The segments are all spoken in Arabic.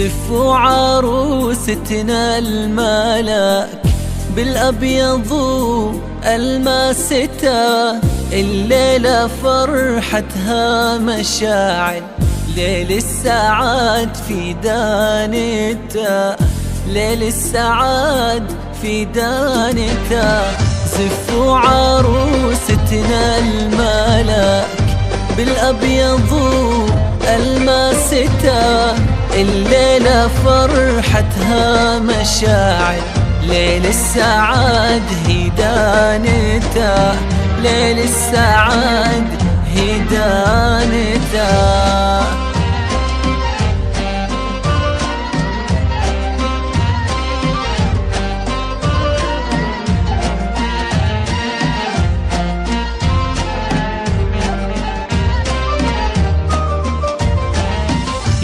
زفوا عروستنا الملاك بالأبيض الماسته، الليلة فرحتها مشاعل، ليل السعاد في دانته، ليل السعاد في دانته. زفوا عروستنا الملاك بالأبيض الماسته، الليلة فرحتها مشاعل، ليل السعاد هدانته، ليل السعاد هدانته.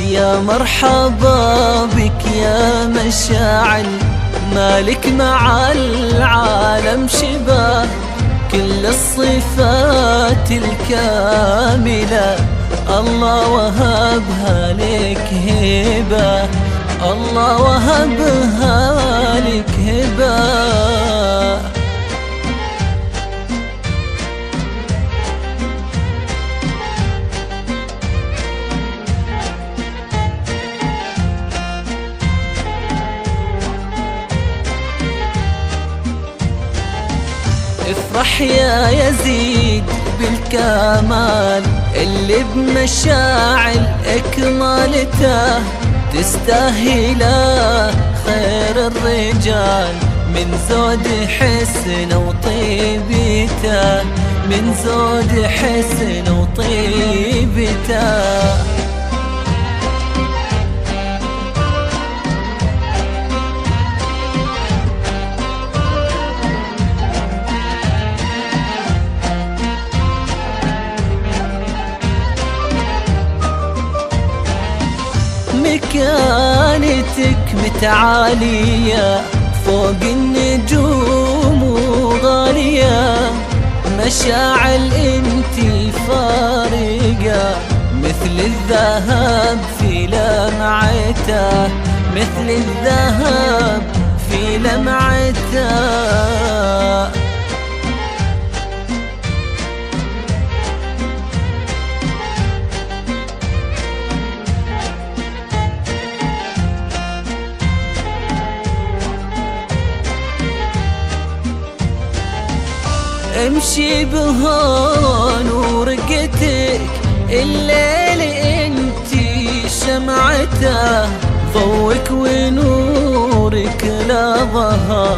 يا مرحبا بك يا مشاعل، مالك مع العالم شبه، كل الصفات الكاملة الله وهبها لك هبة، الله وهبها لك هبة. افرح يا يزيد بالكمال، اللي بمشاعل اكمالته، تستاهل خير الرجال من زود حسن وطيبته، من زود حسن وطيبته. مكانتك متعالية فوق النجوم وغالية، مشاعل انتي فارقة مثل الذهب في لمعته، مثل الذهب في لمعته. امشي بهون ورقتك، الليل انتي شمعته، ضوك ونورك لا ظهر،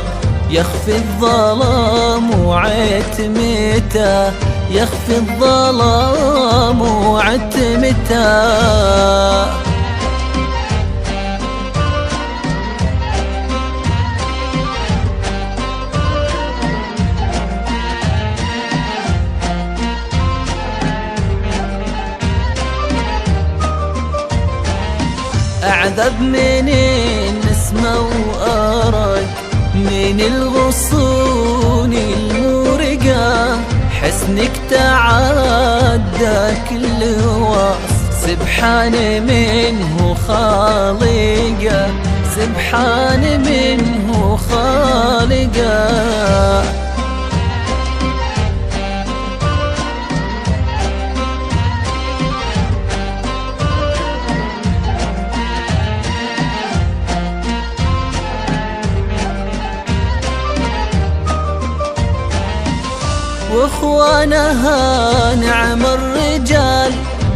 يخفي الظلام وعتمته، يخفي الظلام وعتمته. أعذب من النسمة وأرق، من الغصون المورقة، حسنك تعدى كل وصف، سبحان منه خالقه، سبحان منه خالقه. واخوانها نعم الرجال،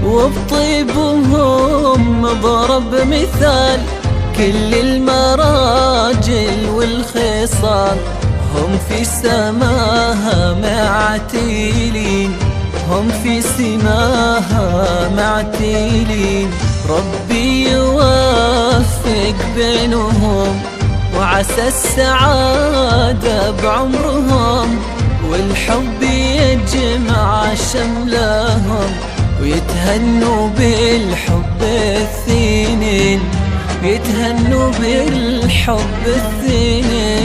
وبطيبهم ضرب مثال، كل المراجل والخصال هم في سماها معتيلين، هم في سماها معتيلين. ربي يوفق بينهم وعسى السعادة بعمرهم، والحب يجمع شملهم، ويتهنوا بالحب الثنين، يتهنوا بالحب الثنين.